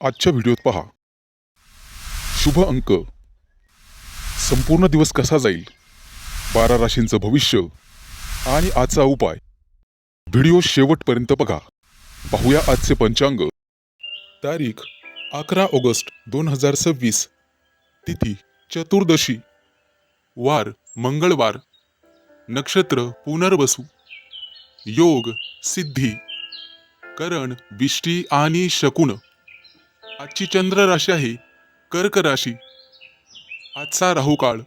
आजच्या व्हिडिओत पहा शुभ अंक, संपूर्ण दिवस कसा जाईल, 12 राशींचं भविष्य आणि आजचा उपाय. व्हिडिओ शेवटपर्यंत बघा. पाहूया आजचे पंचांग. तारीख 11 ऑगस्ट 2026. तिथी चतुर्दशी. वार मंगळवार. नक्षत्र पुनर्वसू. योग सिद्धी. करण विष्टी आणि शकुन. आजची चंद्र राशी आहे कर्क राशी. आजचा राहुकाळ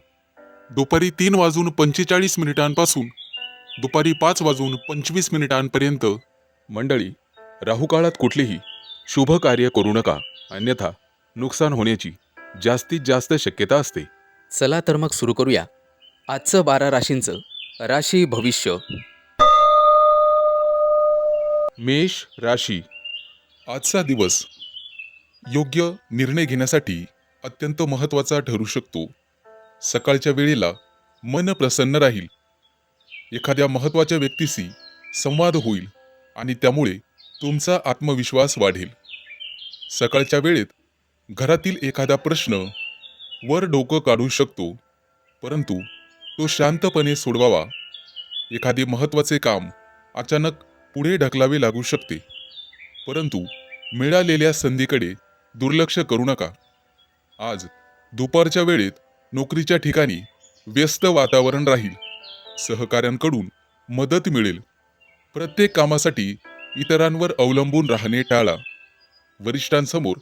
दुपारी 3:45 पासून दुपारी 5:25 मंडळी, राहुकाळात कुठलेही शुभ कार्य करू नका, अन्यथा नुकसान होण्याची जास्तीत जास्त शक्यता असते. चला तर मग सुरू करूया आजचं 12 राशींचं राशी भविष्य. मेष राशी. आजचा दिवस योग्य निर्णय घेण्यासाठी अत्यंत महत्त्वाचा ठरू शकतो. सकाळच्या वेळेला मन प्रसन्न राहील. एखाद्या महत्त्वाच्या व्यक्तीशी संवाद होईल आणि त्यामुळे तुमचा आत्मविश्वास वाढेल. सकाळच्या वेळेत घरातील एखादा प्रश्न वर डोकं काढू शकतो, परंतु तो शांतपणे सोडवावा. एखादे महत्त्वाचे काम अचानक पुढे ढकलावे लागू शकते, परंतु मिळालेल्या संधीकडे दुर्लक्ष करू नका. आज दुपारच्या वेळेत नोकरीच्या ठिकाणी व्यस्त वातावरण राहील. सहकाऱ्यांकडून मदत मिळेल. प्रत्येक कामासाठी इतरांवर अवलंबून राहणे टाळा. वरिष्ठांसमोर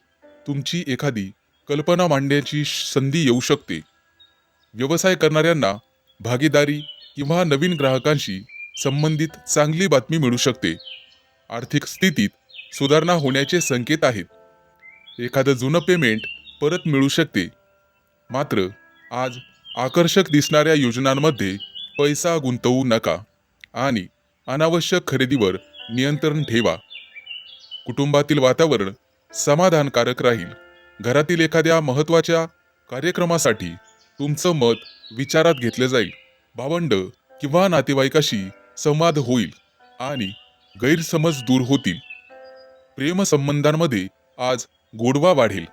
तुमची एखादी कल्पना मांडण्याची संधी येऊ शकते. व्यवसाय करणाऱ्यांना भागीदारी किंवा नवीन ग्राहकांशी संबंधित चांगली बातमी मिळू शकते. आर्थिक स्थितीत सुधारणा होण्याचे संकेत आहेत. एखादं जुनं पेमेंट परत मिळू शकते. मात्र आज आकर्षक दिसणाऱ्या योजनांमध्ये पैसा गुंतवू नका आणि अनावश्यक खरेदीवर नियंत्रण ठेवा. कुटुंबातील वातावरण समाधानकारक राहील. घरातील एखाद्या महत्त्वाच्या कार्यक्रमासाठी तुमचं मत विचारात घेतले जाईल. भावंड किंवा नातेवाईकाशी संवाद होईल आणि गैरसमज दूर होतील. प्रेमसंबंधांमध्ये आज गोडवा वाढेल.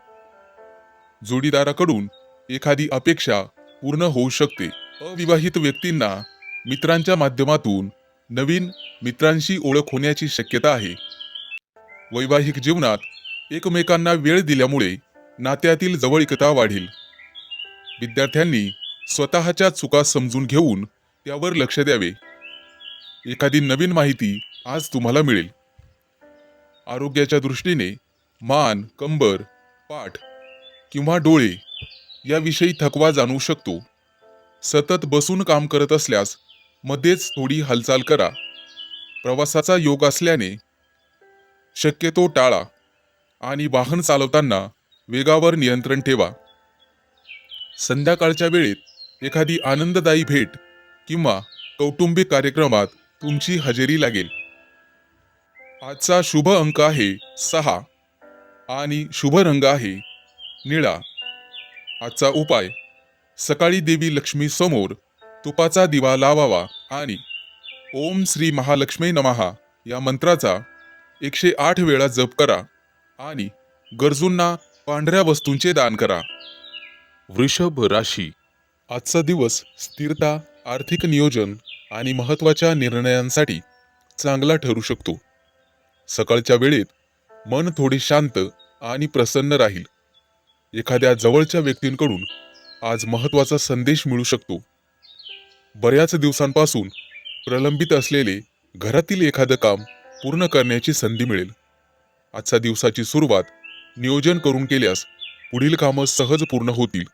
जोडीदाराकडून एखादी अपेक्षा पूर्ण होऊ शकते. अविवाहित व्यक्तींना मित्रांच्या माध्यमातून नवीन मित्रांशी ओळख होण्याची शक्यता आहे. वैवाहिक जीवनात एकमेकांना वेळ दिल्यामुळे नात्यातील जवळीकता वाढेल. विद्यार्थ्यांनी स्वतःच्या चुका समजून घेऊन त्यावर लक्ष द्यावे. एखादी नवीन माहिती आज तुम्हाला मिळेल. आरोग्याच्या दृष्टीने मान, कंबर, पाठ किंवा डोळे याविषयी थकवा जाणवू शकतो. सतत बसून काम करत असल्यास मध्येच थोडी हालचाल करा. प्रवासाचा योग असल्याने शक्यतो टाळा आणि वाहन चालवताना वेगावर नियंत्रण ठेवा. संध्याकाळच्या वेळेत एखादी आनंददायी भेट किंवा कौटुंबिक कार्यक्रमात तुमची हजेरी लागेल. आजचा शुभ अंक आहे 6 आणि शुभ रंग आहे निळा. आजचा उपाय, सकाळी देवी लक्ष्मी समोर तुपाचा दिवा लावावा आणि ओम श्री महालक्ष्मी नमः या मंत्राचा 108 वेळा जप करा आणि गरजूंना पांढऱ्या वस्तूंचे दान करा. वृषभ राशी. आजचा दिवस स्थिरता, आर्थिक नियोजन आणि महत्त्वाच्या निर्णयांसाठी चांगला ठरू शकतो. सकाळच्या वेळेत मन थोडे शांत आणि प्रसन्न राहील. एखाद्या जवळच्या व्यक्तींकडून आज महत्त्वाचा संदेश मिळू शकतो. बऱ्याच दिवसांपासून प्रलंबित असलेले घरातील एखादं काम पूर्ण करण्याची संधी मिळेल. आजच्या दिवसाची सुरुवात नियोजन करून केल्यास पुढील कामं सहज पूर्ण होतील.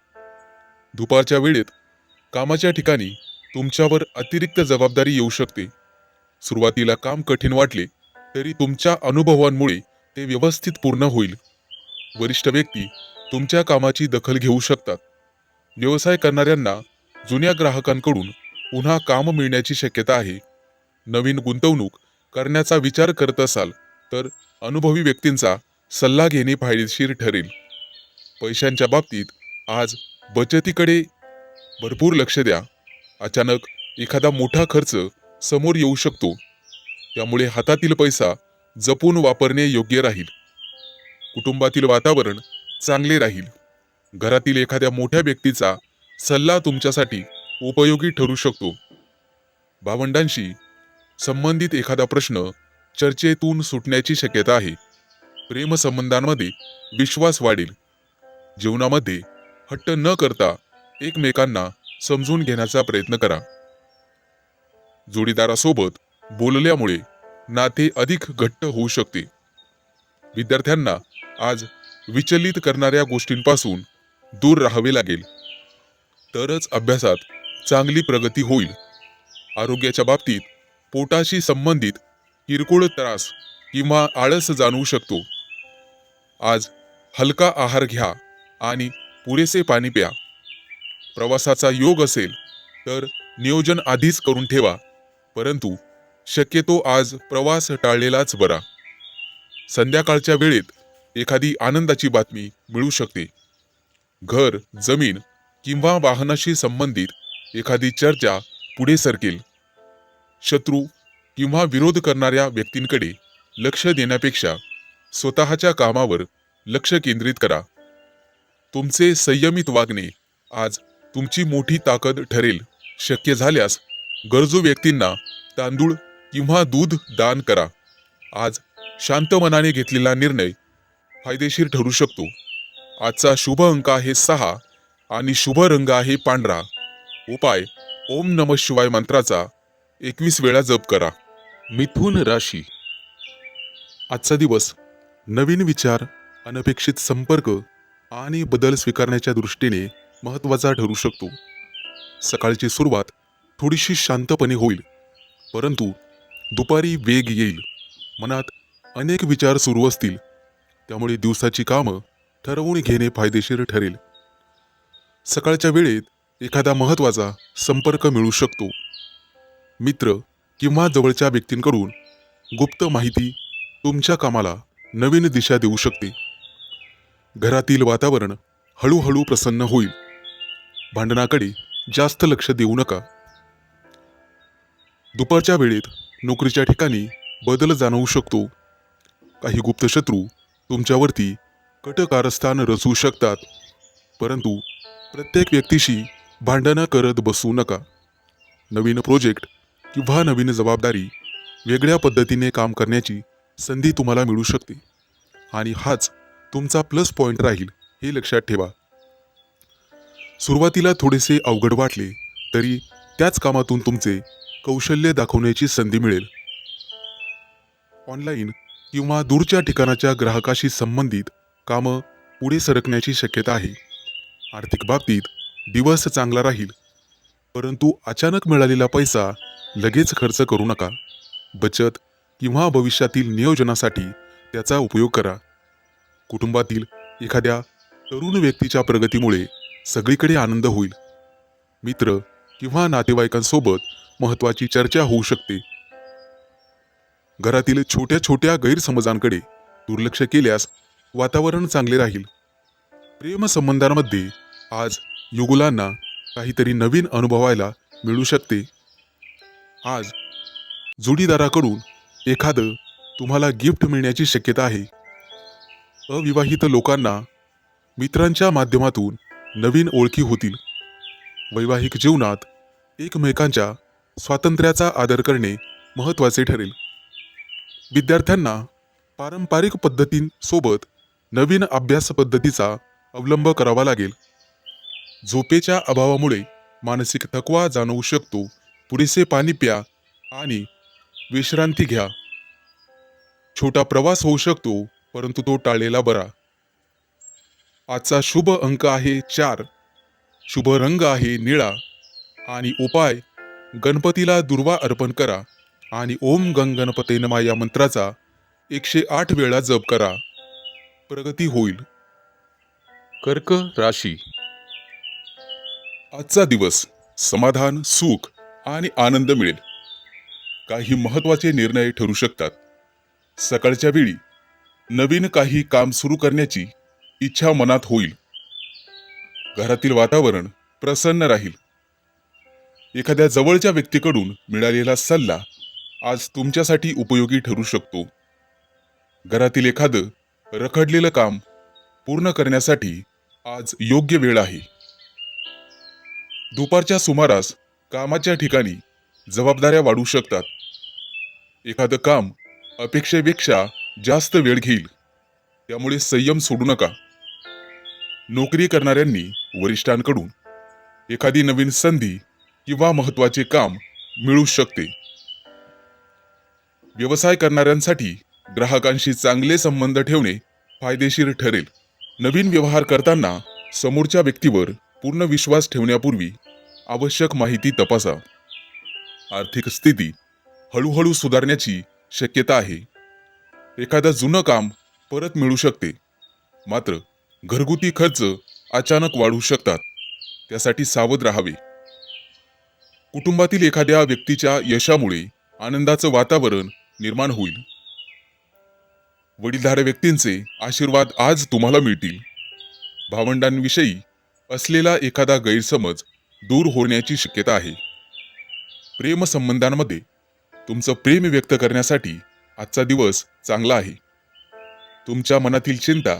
दुपारच्या वेळेत कामाच्या ठिकाणी तुमच्यावर अतिरिक्त जबाबदारी येऊ शकते. सुरुवातीला काम कठीण वाटले तरी तुमच्या अनुभवांमुळे ते व्यवस्थित पूर्ण होईल. वरिष्ठ व्यक्ती तुमच्या कामाची दखल घेऊ शकतात. व्यवसाय करणाऱ्यांना जुन्या ग्राहकांकडून पुन्हा काम मिळण्याची शक्यता आहे. नवीन गुंतवणूक करण्याचा विचार करत असाल तर अनुभवी व्यक्तींचा सल्ला घेणे फायदेशीर ठरेल. पैशांच्या बाबतीत आज बचतीकडे भरपूर लक्ष द्या. अचानक एखादा मोठा खर्च समोर येऊ शकतो, त्यामुळे हातातील पैसा जपून वापरणे योग्य राहील. कुटुंबातील वातावरण चांगले राहील. घरातील एखाद्या मोठ्या व्यक्तीचा सल्ला तुमच्यासाठी उपयोगी ठरू शकतो. भावंडांशी संबंधित एखादा प्रश्न चर्चेतून सुटण्याची शक्यता आहे. प्रेमसंबंधांमध्ये विश्वास वाढेल. जीवनामध्ये हट्ट न करता एकमेकांना समजून घेण्याचा प्रयत्न करा. जोडीदारासोबत बोलल्यामुळे नाते अधिक घट्ट होऊ शकते. विद्यार्थ्यांना आज विचलित करणाऱ्या गोष्टींपासून दूर राहावे लागेल, तरच अभ्यासात चांगली प्रगती होईल. आरोग्याच्या बाबतीत पोटाशी संबंधित किरकोळ त्रास किंवा आळस जाणवू शकतो. आज हलका आहार घ्या आणि पुरेसे पाणी प्या. प्रवासाचा योग असेल तर नियोजन आधीच करून ठेवा, परंतु शक्यतो आज प्रवास टाळलेलाच बरा. संध्याकाळच्या वेळेत एखादी आनंदाची बातमी मिळू शकते. घर, जमीन किंवा वाहनाशी संबंधित एखादी चर्चा पुढे सरकेल. शत्रू किंवा विरोध करणाऱ्या व्यक्तींकडे लक्ष देण्यापेक्षा स्वतःच्या कामावर लक्ष केंद्रित करा. तुमचे संयमित वागणे आज तुमची मोठी ताकद ठरेल. शक्य झाल्यास गरजू व्यक्तींना तांदूळ किंवा दूध दान करा. आज शांत मनाने घेतलेला निर्णय फायदेशीर ठरू शकतो. आजचा शुभ अंक आहे 6 आणि शुभ रंग आहे पांढरा. उपाय ओम नमः शिवाय मंत्राचा 21 वेळा जप करा. मिथुन राशी. आजचा दिवस नवीन विचार, अनपेक्षित संपर्क आणि बदल स्वीकारण्याच्या दृष्टीने महत्त्वाचा ठरू शकतो. सकाळची सुरुवात थोडीशी शांतपणे होईल, परंतु दुपारी वेग येईल. मनात अनेक विचार सुरू असतील, त्यामुळे दिवसाची कामं ठरवून घेणे फायदेशीर ठरेल. सकाळच्या वेळेत एखादा महत्त्वाचा संपर्क मिळू शकतो. मित्र किंवा जवळच्या व्यक्तींकडून गुप्त माहिती तुमच्या कामाला नवीन दिशा देऊ शकते. घरातील वातावरण हळूहळू प्रसन्न होईल. भांडणाकडे जास्त लक्ष देऊ नका. दुपारच्या वेळेत नोकरीच्या ठिकाणी बदल जाणवू शकतो. काही गुप्त शत्रू तुमच्यावरती कट कारस्थान रचू शकतात, परंतु प्रत्येक व्यक्तीशी भांडणं करत बसू नका. नवीन प्रोजेक्ट किंवा नवीन जबाबदारी वेगळ्या पद्धतीने काम करण्याची संधी तुम्हाला मिळू शकते आणि हाच तुमचा प्लस पॉइंट राहील, हे लक्षात ठेवा. सुरुवातीला थोडेसे अवघड वाटले तरी त्याच कामातून तुमचे कौशल्य दाखवण्याची संधी मिळेल. ऑनलाईन किंवा दूरच्या ठिकाणाच्या ग्राहकाशी संबंधित कामं पुढे सरकण्याची शक्यता आहे. आर्थिक बाबतीत दिवस चांगला राहील, परंतु अचानक मिळालेला पैसा लगेच खर्च करू नका. बचत किंवा भविष्यातील नियोजनासाठी त्याचा उपयोग करा. कुटुंबातील एखाद्या तरुण व्यक्तीच्या प्रगतीमुळे सगळीकडे आनंद होईल. मित्र किंवा नातेवाईकांसोबत महत्त्वाची चर्चा होऊ शकते. घरातील छोट्या छोट्या गैरसमजांकडे दुर्लक्ष केल्यास वातावरण चांगले राहील. प्रेमसंबंधांमध्ये आज युगुलांना काहीतरी नवीन अनुभवायला मिळू शकते. आज जोडीदाराकडून एखादं तुम्हाला गिफ्ट मिळण्याची शक्यता आहे. अविवाहित लोकांना मित्रांच्या माध्यमातून नवीन ओळखी होतील. वैवाहिक जीवनात एकमेकांच्या स्वातंत्र्याचा आदर करणे महत्त्वाचे ठरेल. विद्यार्थ्यांना पारंपरिक पद्धतींसोबत नवीन अभ्यास पद्धतीचा अवलंब करावा लागेल. झोपेच्या अभावामुळे मानसिक थकवा जाणवू शकतो. पुरेसे पाणी प्या आणि विश्रांती घ्या. छोटा प्रवास होऊ शकतो, परंतु तो टाळलेला बरा. आजचा शुभ अंक आहे 4. शुभ रंग आहे निळा आणि उपाय गणपतीला दुर्वा अर्पण करा आणि ओम गंग गणपते नमः या मंत्राचा 108 वेळा जप करा. प्रगती होईल. कर्क राशी. आजचा दिवस समाधान, सुख आणि आनंद मिळेल. काही महत्त्वाचे निर्णय ठरू शकतात. सकाळच्या वेळी नवीन काही काम सुरू करण्याची इच्छा मनात होईल. घरातील वातावरण प्रसन्न राहील. एखाद्या जवळच्या व्यक्तीकडून मिळालेला सल्ला आज तुमच्यासाठी उपयोगी ठरू शकतो. घरातील एखादं रखडलेलं काम पूर्ण करण्यासाठी आज योग्य वेळ आहे. दुपारच्या सुमारास कामाच्या ठिकाणी जबाबदाऱ्या वाढू शकतात. एखादं काम अपेक्षेपेक्षा जास्त वेळ घेईल, त्यामुळे संयम सोडू नका. नोकरी करणाऱ्यांनी वरिष्ठांकडून एखादी नवीन संधी किंवा महत्त्वाचे काम मिळू शकते. व्यवसाय करणाऱ्यांसाठी ग्राहकांशी चांगले संबंध ठेवणे फायदेशीर ठरेल. नवीन व्यवहार करताना समोरच्या व्यक्तीवर पूर्ण विश्वास ठेवण्यापूर्वी आवश्यक माहिती तपासा. आर्थिक स्थिती हळूहळू सुधारण्याची शक्यता आहे. एखादं जुनं काम परत मिळू शकते, मात्र घरगुती खर्च अचानक वाढू शकतात, त्यासाठी सावध राहावे. कुटुंबातील एखाद्या व्यक्तीच्या यशामुळे आनंदाचं वातावरण निर्माण होईल. वडीलधाऱ्या व्यक्तींचे आशीर्वाद आज तुम्हाला मिळतील. भावंडांविषयी असलेला एखादा गैरसमज दूर होण्याची शक्यता आहे. प्रेम संबंधांमध्ये तुमचं प्रेम व्यक्त करण्यासाठी आजचा दिवस चांगला आहे. तुमच्या मनातील चिंता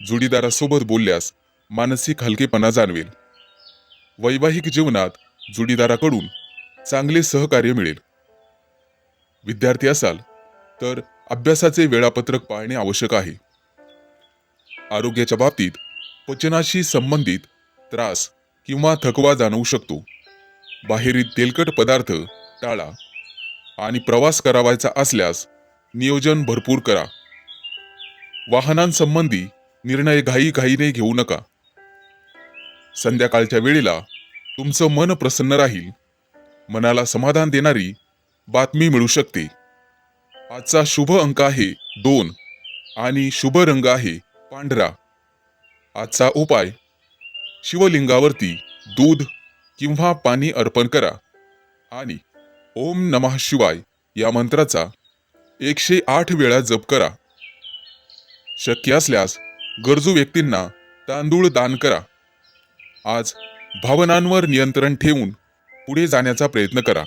जोडीदारासोबत बोलल्यास मानसिक हलकेपणा जाणवेल. वैवाहिक जीवनात जोडीदाराकडून चांगले सहकार्य मिळेल. विद्यार्थी असाल तर अभ्यासाचे वेळापत्रक पाळणे आवश्यक आहे. आरोग्याच्या बाबतीत पचनाशी संबंधित त्रास किंवा थकवा जाणवू शकतो. बाहेरील तेलकट पदार्थ टाळा आणि प्रवास करावायचा असल्यास नियोजन भरपूर करा. वाहनांसंबंधी निर्णय घाईघाईने घेऊ नका. संध्याकाळच्या वेळेला तुमचं मन प्रसन्न राहील. मनाला समाधान देणारी बातमी मिळू शकते. आजचा शुभ अंक आहे 2 आणि शुभ रंग आहे पांढरा. आजचा उपाय शिवलिंगावरती दूध किंवा पाणी अर्पण करा आणि ओम नमः शिवाय या मंत्राचा 108 वेळा जप करा. शक्य असल्यास गरजू व्यक्तींना तांदूळ दान करा. आज भावनांवर नियंत्रण ठेवून पुढे जाण्याचा प्रयत्न करा.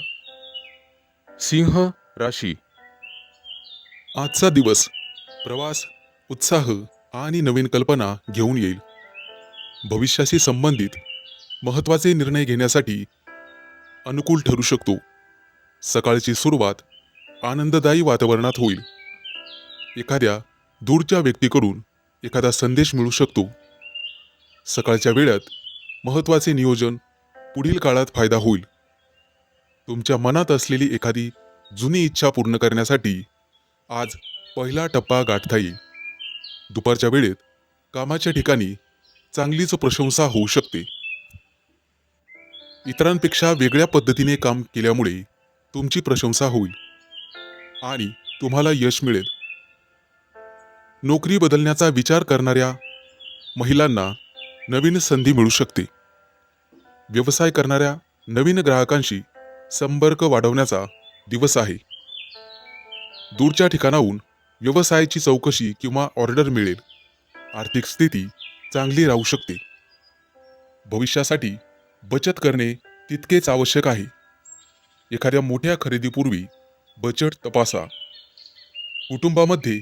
सिंह राशी. आजचा दिवस प्रवास, उत्साह आणि नवीन कल्पना घेऊन येईल. भविष्याशी संबंधित महत्त्वाचे निर्णय घेण्यासाठी अनुकूल ठरू शकतो. सकाळची सुरुवात आनंददायी वातावरणात होईल. एखाद्या दूरच्या व्यक्तीकडून एखादा संदेश मिळू शकतो. सकाळच्या वेळात महत्त्वाचे नियोजन पुढील काळात फायदा होईल. तुमच्या मनात असलेली एखादी जुनी इच्छा पूर्ण करण्यासाठी आज पहिला टप्पा गाठता येईल. दुपारच्या वेळेत कामाच्या ठिकाणी चांगलीच प्रशंसा होऊ शकते. इतरांपेक्षा वेगळ्या पद्धतीने काम केल्यामुळे तुमची प्रशंसा होईल आणि तुम्हाला यश मिळेल. नोकरी बदलण्याचा विचार करणाऱ्या महिलांना नवीन संधी मिळू शकते. व्यवसाय करणाऱ्या नवीन ग्राहकांशी संपर्क वाढवण्याचा दिवस आहे. दूरच्या ठिकाणाहून व्यवसायाची चौकशी किंवा ऑर्डर मिळेल. आर्थिक स्थिती चांगली राहू शकते. भविष्यासाठी बचत करणे तितकेच आवश्यक आहे. एखाद्या मोठ्या खरेदीपूर्वी बजेट तपासा. कुटुंबामध्ये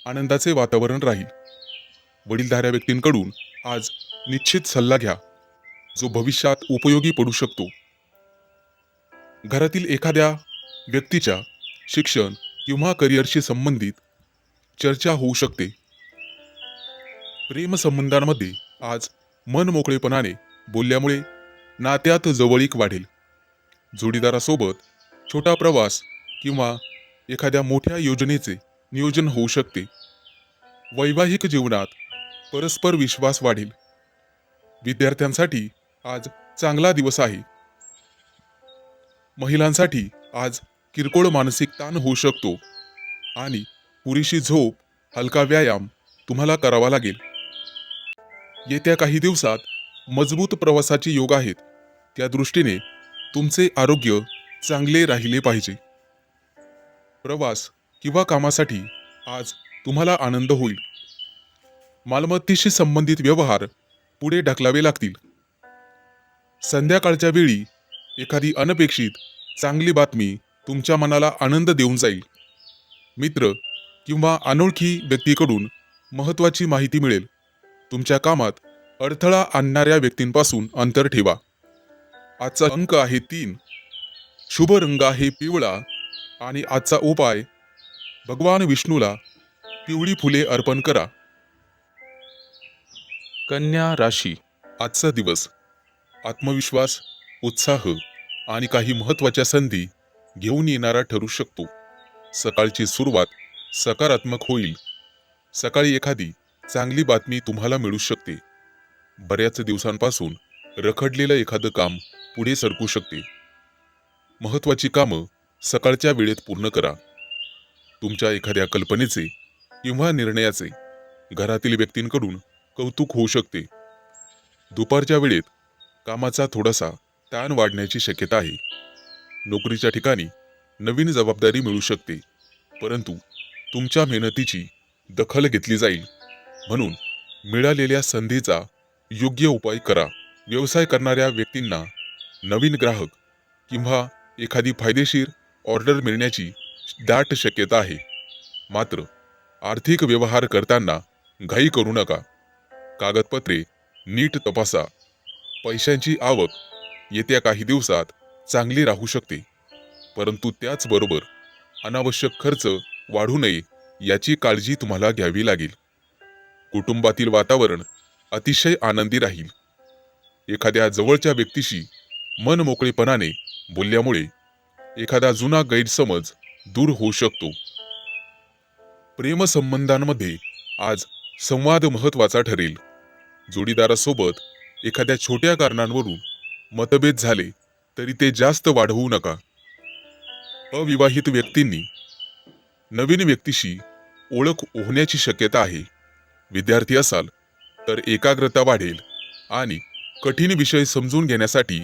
आनंदाचे वातावरण राहील. वडीलधाऱ्या व्यक्तींकडून आज निश्चित सल्ला घ्या, जो भविष्यात उपयोगी पडू शकतो. घरातील एखाद्या व्यक्तीच्या शिक्षण किंवा करिअरशी संबंधित चर्चा होऊ शकते. प्रेमसंबंधांमध्ये आज मन मोकळेपणाने बोलल्यामुळे नात्यात जवळीक वाढेल. जोडीदारासोबत छोटा प्रवास किंवा एखाद्या मोठ्या योजनेचे नियोजन होऊ शकते. वैवाहिक जीवनात परस्पर विश्वास वाढेल. विद्यार्थ्यांसाठी आज चांगला दिवस आहे. महिलांसाठी आज किरकोळ मानसिक ताण होऊ शकतो आणि पुरेशी झोप, हलका व्यायाम तुम्हाला करावा लागेल. येत्या काही दिवसात मजबूत प्रवासाचे योग आहेत. त्या दृष्टीने तुमचे आरोग्य चांगले राहिले पाहिजे. प्रवास किंवा कामासाठी आज तुम्हाला आनंद होईल. मालमत्तेशी संबंधित व्यवहार पुढे ढकलावे लागतील. संध्याकाळच्या वेळी एखादी अनपेक्षित चांगली बातमी तुमच्या मनाला आनंद देऊन जाईल. मित्र किंवा अनोळखी व्यक्तीकडून महत्त्वाची माहिती मिळेल. तुमच्या कामात अडथळा आणणाऱ्या व्यक्तींपासून अंतर ठेवा. आजचा अंक आहे 3. शुभ रंग आहे पिवळा आणि आजचा उपाय भगवान विष्णूला पिवळी फुले अर्पण करा. कन्या राशी. आजचा दिवस आत्मविश्वास, उत्साह आणि काही महत्त्वाच्या संधी घेऊन येणारा ठरू शकतो. सकाळची सुरुवात सकारात्मक होईल. सकाळी एखादी चांगली बातमी तुम्हाला मिळू शकते. बऱ्याच दिवसांपासून रखडलेलं एखादं काम पुढे सरकू शकते. महत्त्वाची कामं सकाळच्या वेळेत पूर्ण करा. तुमच्या एखाद्या कल्पनेचे किंवा निर्णयाचे घरातील व्यक्तींकडून कौतुक होऊ शकते. दुपारच्या वेळेत कामाचा थोडासा ताण वाढण्याची शक्यता आहे. नोकरीच्या ठिकाणी नवीन जबाबदारी मिळू शकते, परंतु तुमच्या मेहनतीची दखल घेतली जाईल. म्हणून मिळालेल्या संधीचा योग्य उपाय करा. व्यवसाय करणाऱ्या व्यक्तींना नवीन ग्राहक किंवा एखादी फायदेशीर ऑर्डर मिळण्याची दाट शक्यता आहे. मात्र आर्थिक व्यवहार करताना घाई करू नका. कागदपत्रे नीट तपासा. पैशांची आवक येत्या काही दिवसात चांगली राहू शकते, परंतु त्याचबरोबर अनावश्यक खर्च वाढू नये याची काळजी तुम्हाला घ्यावी लागेल. कुटुंबातील वातावरण अतिशय आनंदी राहील. एखाद्या जवळच्या व्यक्तीशी मनमोकळेपणाने बोलल्यामुळे एखादा जुना गैरसमज दूर होऊ शकतो. प्रेमसंबंधांमध्ये आज संवाद महत्त्वाचा ठरेल. जोडीदारासोबत एखाद्या छोट्या कारणांवरून मतभेद झाले तरी ते जास्त वाढवू नका. अविवाहित व्यक्तींनी नवीन व्यक्तीशी ओळख होण्याची शक्यता आहे. विद्यार्थी असाल तर एकाग्रता वाढेल आणि कठीण विषय समजून घेण्यासाठी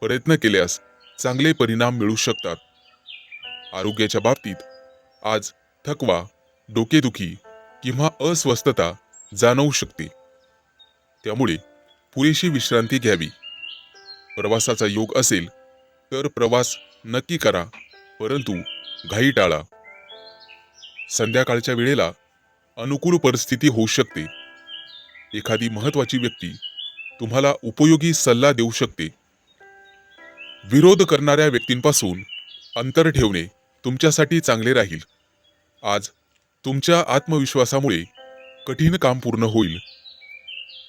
प्रयत्न केल्यास चांगले परिणाम मिळू शकतात. आरोग्याच्या बाबतीत आज थकवा, डोकेदुखी किंवा अस्वस्थता जाणवू शकते. त्यामुळे पुरेशी विश्रांती घ्यावी. प्रवासाचा योग असेल तर प्रवास नक्की करा, परंतु घाई टाळा. संध्याकाळच्या वेळेला अनुकूल परिस्थिती होऊ शकते. एखादी महत्त्वाची व्यक्ती तुम्हाला उपयोगी सल्ला देऊ शकते. विरोध करणाऱ्या व्यक्तींपासून अंतर ठेवणे तुमच्यासाठी चांगले राहील. आज तुमच्या आत्मविश्वासामुळे कठीण काम पूर्ण होईल.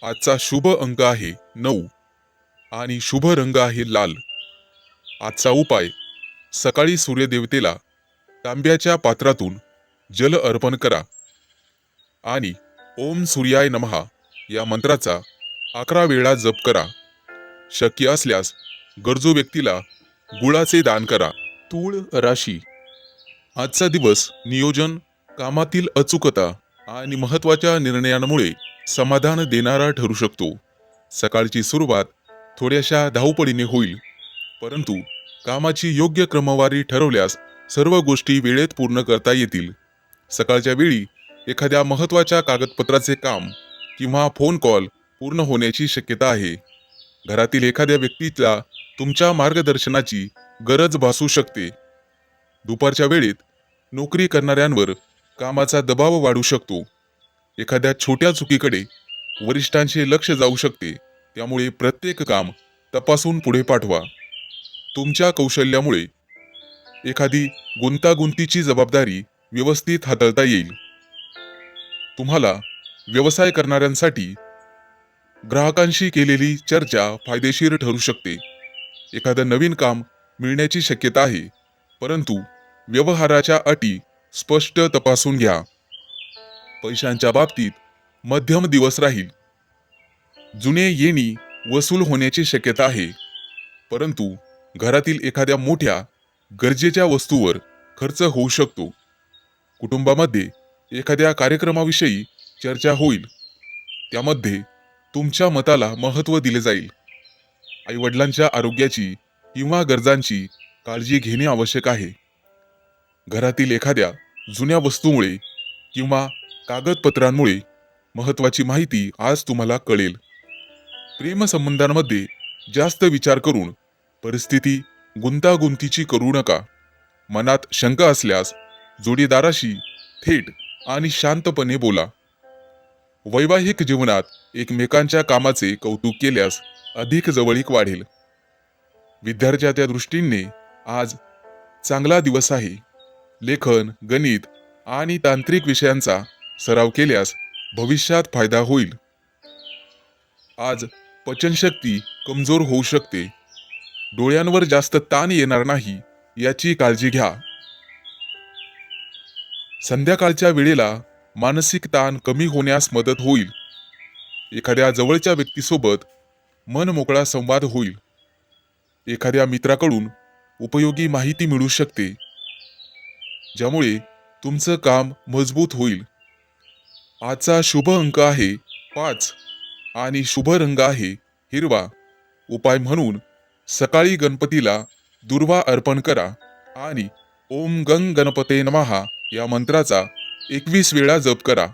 आजचा शुभ अंक आहे 9 आणि शुभ रंग आहे लाल. आजचा उपाय सकाळी सूर्यदेवतेला तांब्याच्या पात्रातून जल अर्पण करा आणि ओम सूर्याय नमः या मंत्राचा 11 वेळा जप करा. शक्य असल्यास गरजू व्यक्तीला गुळाचे दान करा. तूळ राशी. आजचा दिवस नियोजन, कामातील अचूकता आणि महत्त्वाच्या निर्णयांमुळे समाधान देणारा ठरू शकतो. सकाळची सुरुवात थोड्याशा धावपळीने होईल, परंतु कामाची योग्य क्रमवारी ठरवल्यास सर्व गोष्टी वेळेत पूर्ण करता येतील. सकाळच्या वेळी एखाद्या महत्त्वाच्या कागदपत्राचे काम किंवा फोन कॉल पूर्ण होण्याची शक्यता आहे. घरातील एखाद्या व्यक्तीला तुमच्या मार्गदर्शनाची गरज भासू शकते. दुपारच्या वेळेत नोकरी करणाऱ्यांवर कामाचा दबाव वाढू शकतो. एखाद्या छोट्या चुकीकडे वरिष्ठांचे लक्ष जाऊ शकते, त्यामुळे प्रत्येक काम तपासून पुढे पाठवा. तुमच्या कौशल्यामुळे एखादी गुंतागुंतीची जबाबदारी व्यवस्थित हाताळता येईल. तुम्हाला व्यवसाय करणाऱ्यांसाठी ग्राहकांशी केलेली चर्चा फायदेशीर ठरू शकते. एखादं नवीन काम मिळण्याची शक्यता आहे, परंतु व्यवहाराच्या अटी स्पष्ट तपासून घ्या. पैशांच्या बाबतीत मध्यम दिवस राहील. जुने येणी वसूल होण्याची शक्यता आहे, परंतु घरातील एखाद्या मोठ्या गरजेच्या वस्तूवर खर्च होऊ शकतो. कुटुंबामध्ये एखाद्या कार्यक्रमाविषयी चर्चा होईल, त्यामध्ये तुमच्या मताला महत्त्व दिले जाईल. आईवडिलांच्या आरोग्याची किंवा गरजांची काळजी घेणे आवश्यक आहे. घरातील एखाद्या जुन्या वस्तूमुळे किंवा कागदपत्रांमुळे महत्त्वाची माहिती आज तुम्हाला कळेल. प्रेमसंबंधांमध्ये जास्त विचार करून परिस्थिती गुंतागुंतीची करू नका. मनात शंका असल्यास जोडीदाराशी थेट आणि शांतपणे बोला. वैवाहिक जीवनात एकमेकांच्या कामाचे कौतुक केल्यास अधिक जवळीक वाढेल. विद्यार्थ्याच्या दृष्टीने आज चांगला दिवस आहे. लेखन, गणित आणि तांत्रिक विषयांचा सराव केल्यास भविष्यात फायदा होईल. आज पचनशक्ती कमजोर होऊ शकते. डोळ्यांवर जास्त ताण येणार नाही याची काळजी घ्या. संध्याकाळच्या वेळेला मानसिक ताण कमी होण्यास मदत होईल. एखाद्या जवळच्या व्यक्तीसोबत मन मोकळा संवाद होईल. एखाद्या मित्राकडून उपयोगी माहिती मिळू शकते, ज्यामुळे तुमचं काम मजबूत होईल. आजचा शुभ अंक आहे 5 आणि शुभ रंग आहे हिरवा. उपाय म्हणून सकाळी गणपतीला दुर्वा अर्पण करा आणि ओम गंग गणपते नमः या मंत्राचा 21 वेळा जप करा.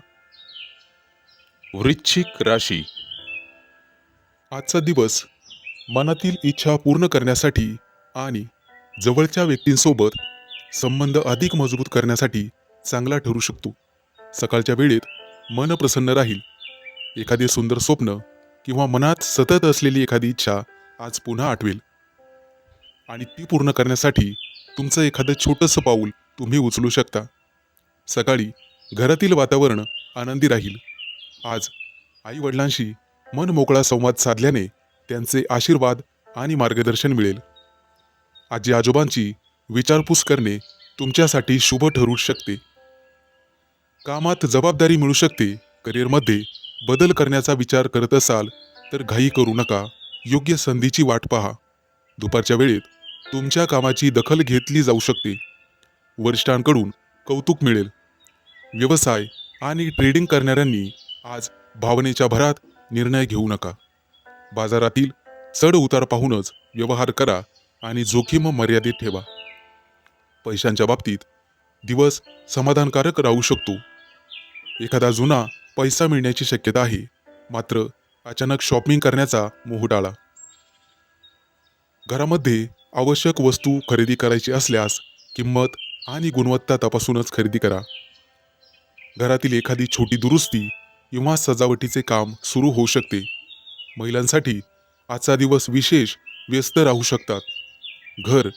वृश्चिक राशी. आजचा दिवस मनातील इच्छा पूर्ण करण्यासाठी आणि जवळच्या व्यक्तींसोबत संबंध अधिक मजबूत करण्यासाठी चांगला ठरू शकतो. सकाळच्या वेळेत मन प्रसन्न राहील. एखादे सुंदर स्वप्न किंवा मनात सतत असलेली एखादी इच्छा आज पुन्हा आठवेल आणि ती पूर्ण करण्यासाठी तुमचं एखादं छोटंसं पाऊल तुम्ही उचलू शकता. सकाळी घरातील वातावरण आनंदी राहील. आज आई वडिलांशी मन मोकळा संवाद साधल्याने त्यांचे आशीर्वाद आणि मार्गदर्शन मिळेल. आजी आजोबांची विचारपूस करणे तुमच्यासाठी शुभ ठरू शकते. कामात जबाबदारी मिळू शकते. करिअरमध्ये बदल करण्याचा विचार करत असाल तर घाई करू नका. योग्य संधीची वाट पहा. दुपारच्या वेळेत तुमच्या कामाची दखल घेतली जाऊ शकते. वरिष्ठांकडून कौतुक मिळेल. व्यवसाय आणि ट्रेडिंग करणाऱ्यांनी आज भावनेच्या भरात निर्णय घेऊ नका. बाजारातील चढ उतार पाहूनच व्यवहार करा आणि जोखीम मर्यादित ठेवा. पैशांच्या बाबतीत दिवस समाधानकारक राहू शकतो. एखादा जुना पैसा मिळण्याची शक्यता आहे, मात्र अचानक शॉपिंग करण्याचा मोह टाळा. घरामध्ये आवश्यक वस्तू खरेदी करायची असल्यास किंमत आणि गुणवत्ता तपासूनच खरेदी करा. घरातील एखादी छोटी दुरुस्ती किंवा सजावटीचे काम सुरू होऊ शकते. महिलांसाठी आजचा दिवस विशेष व्यस्त राहू शकतात. घर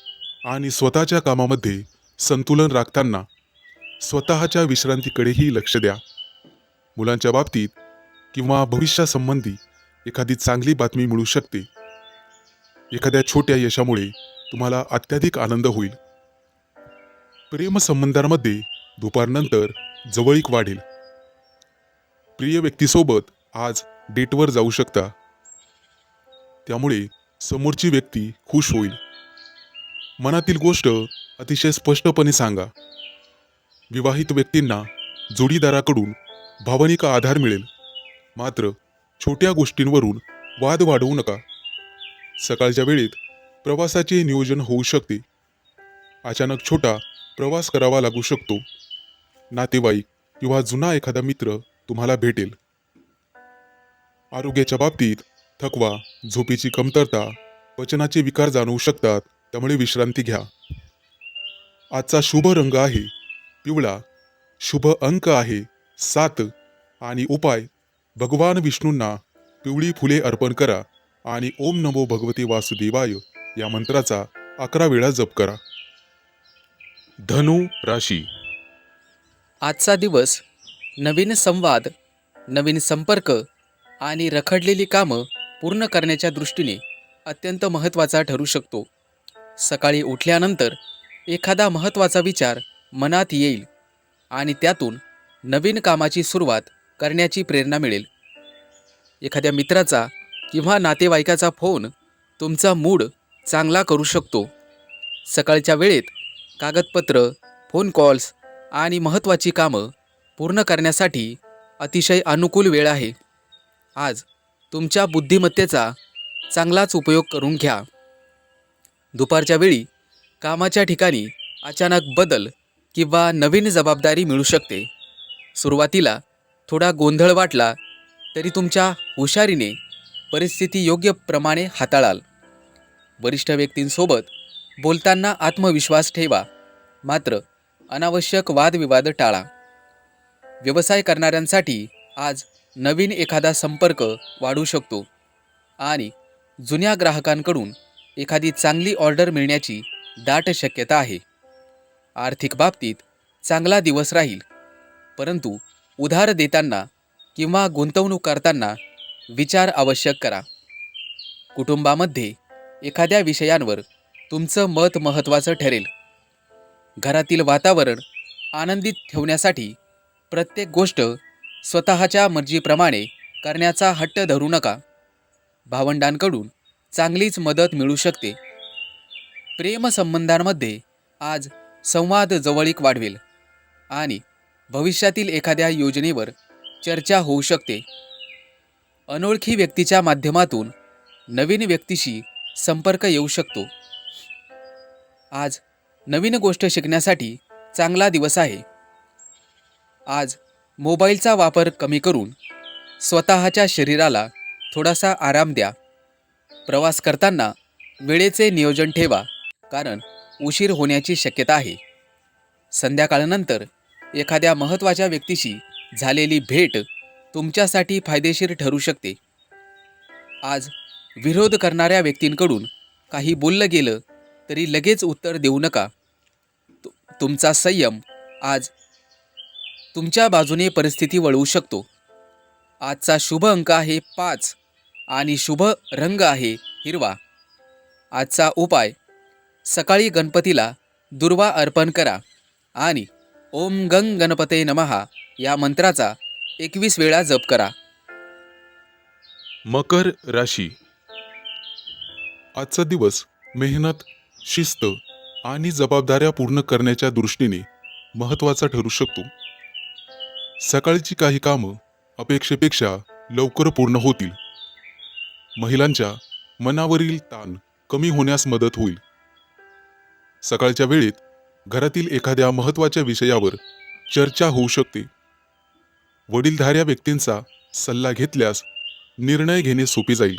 आणि स्वतःच्या कामामध्ये संतुलन राखताना स्वतःच्या विश्रांतीकडेही लक्ष द्या. मुलांच्या बाबतीत किंवा भविष्यासंबंधी एखादी चांगली बातमी मिळू शकते. एखाद्या छोट्या यशामुळे तुम्हाला अत्याधिक आनंद होईल. प्रेमसंबंधांमध्ये दुपारनंतर जवळीक वाढेल. प्रिय व्यक्तीसोबत आज डेटवर जाऊ शकता, त्यामुळे समोरची व्यक्ती खुश होईल. मनातील गोष्ट अतिशय स्पष्टपणे सांगा. विवाहित व्यक्तींना जोडीदाराकडून भावनिक आधार मिळेल, मात्र छोट्या गोष्टींवरून वाद वाढवू नका. सकाळच्या वेळेत प्रवासाचे नियोजन होऊ शकते. अचानक छोटा प्रवास करावा लागू शकतो. नातेवाईक किंवा जुना एखादा मित्र तुम्हाला भेटेल. आरोग्याच्या बाबतीत थकवा, झोपेची कमतरता, पचनाचे विकार जाणवू शकतात, त्यामुळे विश्रांती घ्या. आजचा शुभ रंग आहे पिवळा. शुभ अंक आहे 7 आणि उपाय भगवान विष्णूंना पिवळी फुले अर्पण करा आणि ओम नमो भगवते वासुदेवाय या मंत्राचा 11 वेळा जप करा. धनु राशी. आजचा दिवस नवीन संवाद, नवीन संपर्क आणि रखडलेली कामं पूर्ण करण्याच्या दृष्टीने अत्यंत महत्त्वाचा ठरू शकतो. सकाळी उठल्यानंतर एखादा महत्त्वाचा विचार मनात येईल आणि त्यातून नवीन कामाची सुरुवात करण्याची प्रेरणा मिळेल. एखाद्या मित्राचा किंवा नातेवाईकाचा फोन तुमचा मूड चांगला करू शकतो. सकाळच्या वेळेत कागदपत्र, फोन कॉल्स आणि महत्त्वाची कामं पूर्ण करण्यासाठी अतिशय अनुकूल वेळ आहे. आज तुमच्या बुद्धिमत्तेचा चांगलाच उपयोग करून घ्या. दुपारच्या वेळी कामाच्या ठिकाणी अचानक बदल किंवा नवीन जबाबदारी मिळू शकते. सुरुवातीला थोडा गोंधळ वाटला तरी तुमच्या हुशारीने परिस्थिती योग्य प्रमाणे हाताळाल. वरिष्ठ व्यक्तींसोबत बोलताना आत्मविश्वास ठेवा, मात्र अनावश्यक वादविवाद टाळा. व्यवसाय करणाऱ्यांसाठी आज नवीन एखादा संपर्क वाढू शकतो आणि जुन्या ग्राहकांकडून एखादी चांगली ऑर्डर मिळण्याची दाट शक्यता आहे. आर्थिक बाबतीत चांगला दिवस राहील, परंतु उधार देताना किंवा गुंतवणूक करताना विचार आवश्यक करा. कुटुंबामध्ये एखाद्या विषयांवर तुमचं मत महत्त्वाचं ठरेल. घरातील वातावरण आनंदित ठेवण्यासाठी प्रत्येक गोष्ट स्वतःच्या मर्जीप्रमाणे करण्याचा हट्ट धरू नका. भावंडांकडून चांगलीच मदत मिळू शकते. प्रेमसंबंधांमध्ये आज संवाद जवळीक वाढवेल आणि भविष्यातील एखाद्या योजनेवर चर्चा होऊ शकते. अनोळखी व्यक्तीच्या माध्यमातून नवीन व्यक्तीशी संपर्क येऊ शकतो. आज नवीन गोष्ट शिकण्यासाठी चांगला दिवस आहे. आज मोबाईलचा वापर कमी करून स्वतःच्या शरीराला थोडासा आराम द्या. प्रवास करताना वेळेचे नियोजन ठेवा, कारण उशीर होण्याची शक्यता आहे. संध्याकाळनंतर एखाद्या महत्त्वाच्या व्यक्तीशी झालेली भेट तुमच्यासाठी फायदेशीर ठरू शकते. आज विरोध करणाऱ्या व्यक्तींकडून काही बोललं गेलं तरी लगेच उत्तर देऊ नका. तुमचा संयम आज तुमच्या बाजूने परिस्थिती वळवू शकतो. आजचा शुभ अंक आहे 5 आणि शुभ रंग आहे हिरवा. आजचा उपाय, सकाळी गणपतीला दुर्वा अर्पण करा आणि ओम गंग गणपते नमः या मंत्राचा 21 वेळा जप करा. मकर राशी. आजचा दिवस मेहनत, शिस्त आणि जबाबदाऱ्या पूर्ण करण्याच्या दृष्टीने महत्त्वाचा ठरू शकतो. सकाळची काही कामं अपेक्षेपेक्षा लवकर पूर्ण होतील. महिलांच्या मनावरील ताण कमी होण्यास मदत होईल. सकाळच्या वेळेत घरातील एखाद्या महत्त्वाच्या विषयावर चर्चा होऊ शकते. वडीलधाऱ्या व्यक्तींचा सल्ला घेतल्यास निर्णय घेणे सोपे जाईल.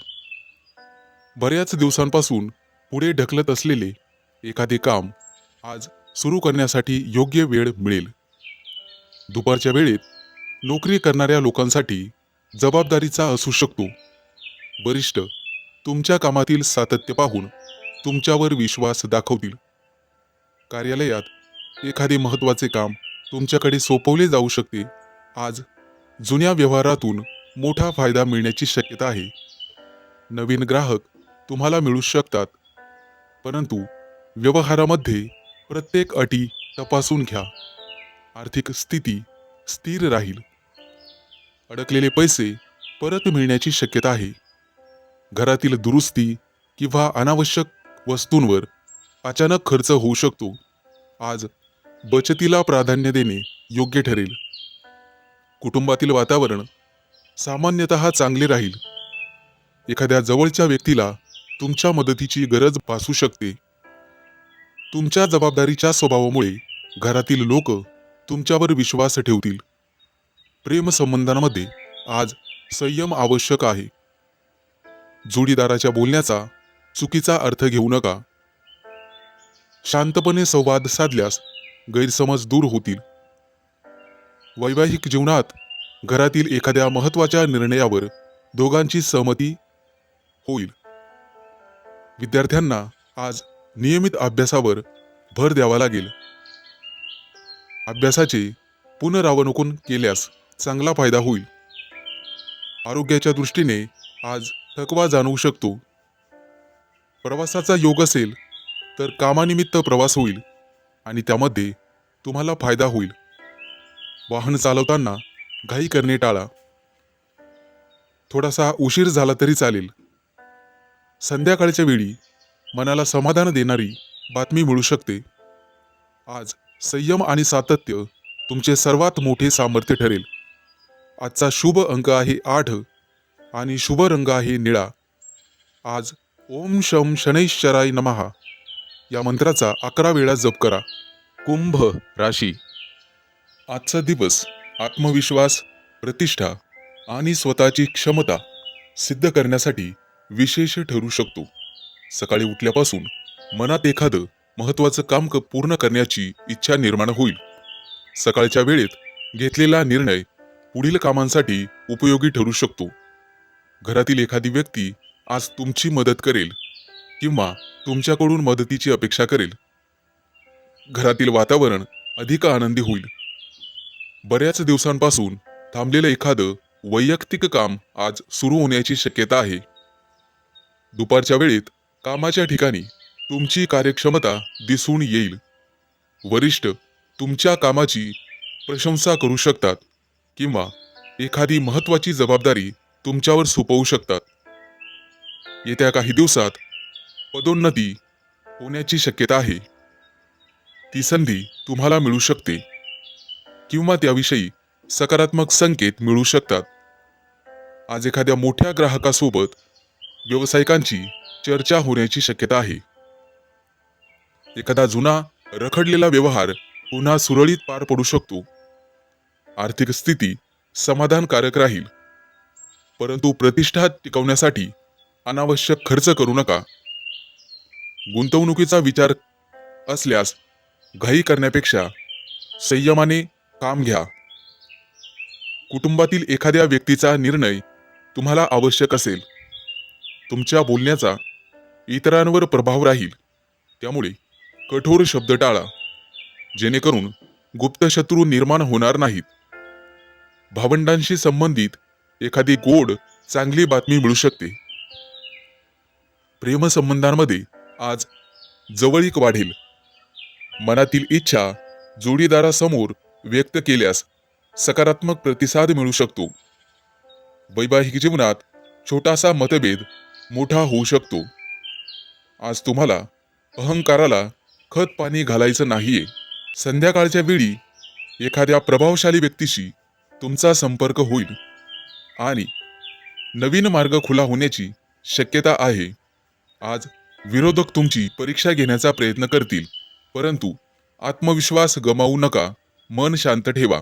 बऱ्याच दिवसांपासून पुढे ढकलत असलेले एखादे काम आज सुरू करण्यासाठी योग्य वेळ मिळेल. दुपारच्या वेळेत नोकरी करणाऱ्या लोकांसाठी जबाबदारीचा असू शकतो. वरिष्ठ तुमच्या कामातील सातत्य पाहून तुमच्यावर विश्वास दाखवतील. कार्यालयात एखादे महत्त्वाचे काम तुमच्याकडे सोपवले जाऊ शकते. आज जुन्या व्यवहारातून मोठा फायदा मिळण्याची शक्यता आहे. नवीन ग्राहक तुम्हाला मिळू शकतात, परंतु व्यवहारामध्ये प्रत्येक अटी तपासून घ्या. आर्थिक स्थिती स्थिर राहील. अडकलेले पैसे परत मिळण्याची शक्यता आहे. घरातील दुरुस्ती किंवा अनावश्यक वस्तूंवर अचानक खर्च होऊ शकतो. आज बचतीला प्राधान्य देणे योग्य ठरेल. कुटुंबातील वातावरण सामान्यतः चांगले राहील. एखाद्या जवळच्या व्यक्तीला तुमच्या मदतीची गरज भासू शकते. तुमच्या जबाबदारीच्या स्वभावामुळे घरातील लोक तुमच्यावर विश्वास ठेवतील. प्रेमसंबंधांमध्ये आज संयम आवश्यक आहे. जोडीदाराच्या बोलण्याचा चुकीचा अर्थ घेऊ नका. शांतपणे संवाद साधल्यास गैरसमज दूर होतील. वैवाहिक जीवनात घरातील एखाद्या महत्त्वाच्या निर्णयावर दोघांची सहमती होईल. विद्यार्थ्यांना आज नियमित अभ्यासावर भर द्यावा लागेल. अभ्यासाचे पुनरावलोकन केल्यास चांगला फायदा होईल. आरोग्याच्या दृष्टीने आज थकवा जाणवू शकतो. प्रवासाचा योग असेल तर कामानिमित्त प्रवास होईल आणि त्यामध्ये तुम्हाला फायदा होईल. वाहन चालवताना घाई करणे टाळा. थोडासा उशीर झाला तरी चालेल. संध्याकाळच्या वेळी मनाला समाधान देणारी बातमी मिळू शकते. आज संयम आणि सातत्य तुमचे सर्वात मोठे सामर्थ्य ठरेल. आजचा शुभ अंक आहे 8 आणि शुभ रंग आहे निळा. आज ओम शम शनैश्चराय नमः या मंत्राचा 11 वेळा जप करा. कुंभ राशी. आजचा दिवस आत्मविश्वास, प्रतिष्ठा आणि स्वतःची क्षमता सिद्ध करण्यासाठी विशेष ठरू शकतो. सकाळी उठल्यापासून मनात एखादं महत्त्वाचं काम पूर्ण करण्याची इच्छा निर्माण होईल. सकाळच्या वेळेत घेतलेला निर्णय पुढील कामांसाठी उपयोगी ठरू शकतो. घरातील एखादी व्यक्ती आज तुमची मदत करेल किंवा तुमच्याकडून मदतीची अपेक्षा करेल. घरातील वातावरण अधिक आनंदी होईल. बऱ्याच दिवसांपासून थांबलेलं एखादं वैयक्तिक काम आज सुरू होण्याची शक्यता आहे. दुपारच्या वेळेत कामाच्या ठिकाणी तुमची कार्यक्षमता दिसून येईल. वरिष्ठ तुमच्या कामाची प्रशंसा करू शकतात किंवा एखादी महत्त्वाची जबाबदारी तुमच्यावर सोपवू शकतात. येत्या काही दिवसात पदोन्नती होण्याची शक्यता आहे. ती संधी तुम्हाला मिळू शकते किंवा त्याविषयी सकारात्मक संकेत मिळू शकतात. आज एखाद्या मोठ्या ग्राहकासोबत व्यावसायिकांची चर्चा होण्याची शक्यता आहे. एखादा जुना रखडलेला व्यवहार पुन्हा सुरळीत पार पडू शकतो. आर्थिक स्थिती समाधानकारक राहील, परंतु प्रतिष्ठा टिकवण्यासाठी अनावश्यक खर्च करू नका. गुंतवणुकीचा विचार असल्यास घाई करण्यापेक्षा संयमाने काम घ्या. कुटुंबातील एखाद्या व्यक्तीचा निर्णय तुम्हाला आवश्यक असेल. तुमच्या बोलण्याचा इतरांवर प्रभाव राहील, त्यामुळे कठोर शब्द टाळा, जेणेकरून गुप्त शत्रू निर्माण होणार नाहीत. भावंडांशी संबंधित एखादी गोड चांगली बातमी मिळू शकते. प्रेमसंबंधांमध्ये आज जवळीक वाढेल. मनातील इच्छा जोडीदारासमोर व्यक्त केल्यास सकारात्मक प्रतिसाद मिळू शकतो. वैवाहिक जीवनात छोटासा मतभेद मोठा होऊ शकतो. आज तुम्हाला अहंकाराला खत पाणी घालायचं नाहीये. संध्याकाळच्या वेळी एखाद्या प्रभावशाली व्यक्तीशी तुमचा संपर्क होईल आणि नवीन मार्ग खुला होण्याची शक्यता आहे. आज विरोधक तुमची परीक्षा घेण्याचा प्रयत्न करतील, परंतु आत्मविश्वास गमावू नका. मन शांत ठेवा.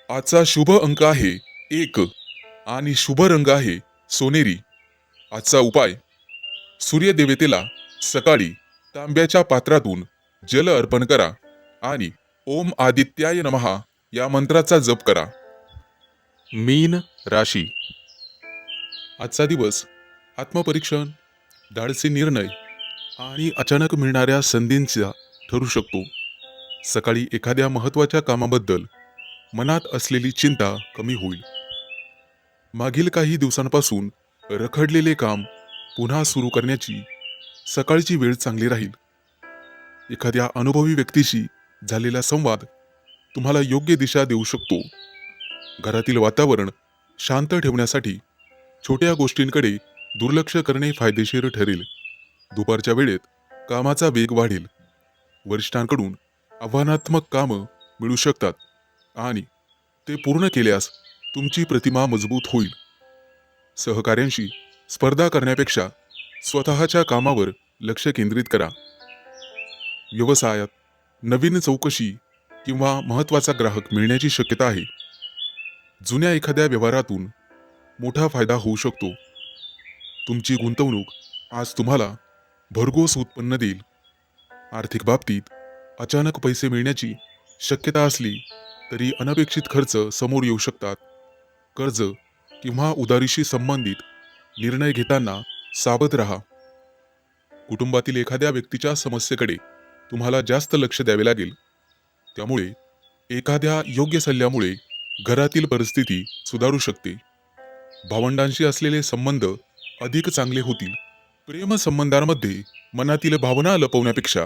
आजचा शुभ अंक आहे 1 आणि शुभ रंग आहे सोनेरी. आजचा उपाय: सूर्यदेवतेला सकाळी तांब्याच्या पात्रातून जल अर्पण करा आणि ओम आदित्याय नमः या मंत्राचा जप करा. मीन राशी. आजचा दिवस आत्मपरीक्षण, धाडसी निर्णय आणि अचानक मिळणाऱ्या संधींचा ठरू शकतो. सकाळी एखाद्या महत्त्वाच्या कामाबद्दल मनात असलेली चिंता कमी होईल. मागील काही दिवसांपासून रखडलेले काम पुन्हा सुरू करण्याची सकाळची वेळ चांगली राहील. एखाद्या अनुभवी व्यक्तीशी झालेला संवाद तुम्हाला योग्य दिशा देऊ शकतो. घरातील वातावरण शांत ठेवण्यासाठी छोट्या गोष्टींकडे दुर्लक्ष करणे फायदेशीर ठरेल. दुपारच्या वेळेत कामाचा वेग वाढेल. वरिष्ठांकडून आव्हानात्मक कामं मिळू शकतात आणि ते पूर्ण केल्यास तुमची प्रतिमा मजबूत होईल. सहकाऱ्यांशी स्पर्धा करण्यापेक्षा स्वतःच्या कामावर लक्ष केंद्रित करा. व्यवसायात नवीन चौकशी किंवा महत्त्वाचा ग्राहक मिळण्याची शक्यता आहे. जुन्या एखाद्या व्यवहारातून मोठा फायदा होऊ शकतो. तुमची गुंतवणूक आज तुम्हाला भरघोस उत्पन्न देईल. आर्थिक बाबतीत अचानक पैसे मिळण्याची शक्यता असली तरी अनपेक्षित खर्च समोर येऊ शकतात. कर्ज किंवा उधारीशी संबंधित निर्णय घेताना सावध राहा. कुटुंबातील एखाद्या व्यक्तीच्या समस्येकडे तुम्हाला जास्त लक्ष द्यावे लागेल, त्यामुळे एखाद्या योग्य सल्ल्यामुळे घरातील परिस्थिती सुधारू शकते. भावंडांशी असलेले संबंध अधिक चांगले होतील. प्रेम संबंधांमध्ये मनातील भावना लपवण्यापेक्षा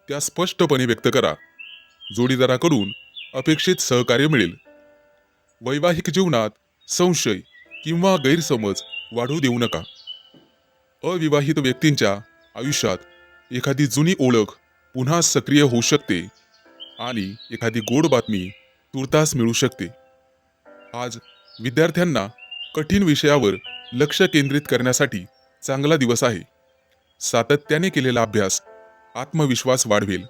त्या स्पष्टपणे व्यक्त करा. जोडीदाराकडून अपेक्षित सहकार्य मिळेल. वैवाहिक जीवनात संशय किंवा गैरसमज वाढू देऊ नका. अविवाहित व्यक्तींच्या आयुष्यात एखादी जुनी ओळख पुन्हा सक्रिय होऊ शकते आणि एखादी गोड बातमी तुर्तास मिळू शकते. आज विद्यार्थ्यांना कठीण विषयावर लक्ष केंद्रित करण्यासाठी चांगला दिवस आहे. सातत्याने केलेला अभ्यास आत्मविश्वास वाढवेल.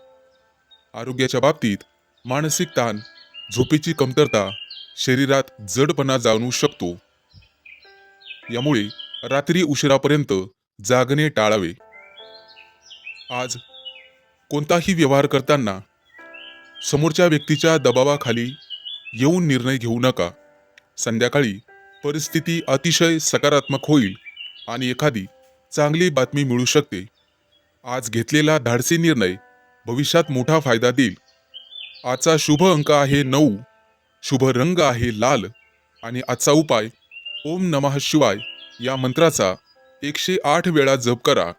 आरोग्याच्या बाबतीत मानसिक ताण, झोपेची कमतरता शरीरात जडपणा जाणवू शकतो. यामुळे रात्री उशिरापर्यंत जागणे टाळावे. आज कोणताही व्यवहार करताना समोरच्या व्यक्तीच्या दबावाखाली येऊन निर्णय घेऊ नका. संध्याकाळी परिस्थिती अतिशय सकारात्मक होईल आणि एखादी चांगली बातमी मिळू शकते. आज घेतलेला धाडसी निर्णय भविष्यात मोठा फायदा देईल. आजचा शुभ अंक आहे 9, शुभ रंग आहे लाल आणि आजचा उपाय ओम नमः शिवाय या मंत्राचा 108 वेळा जप करा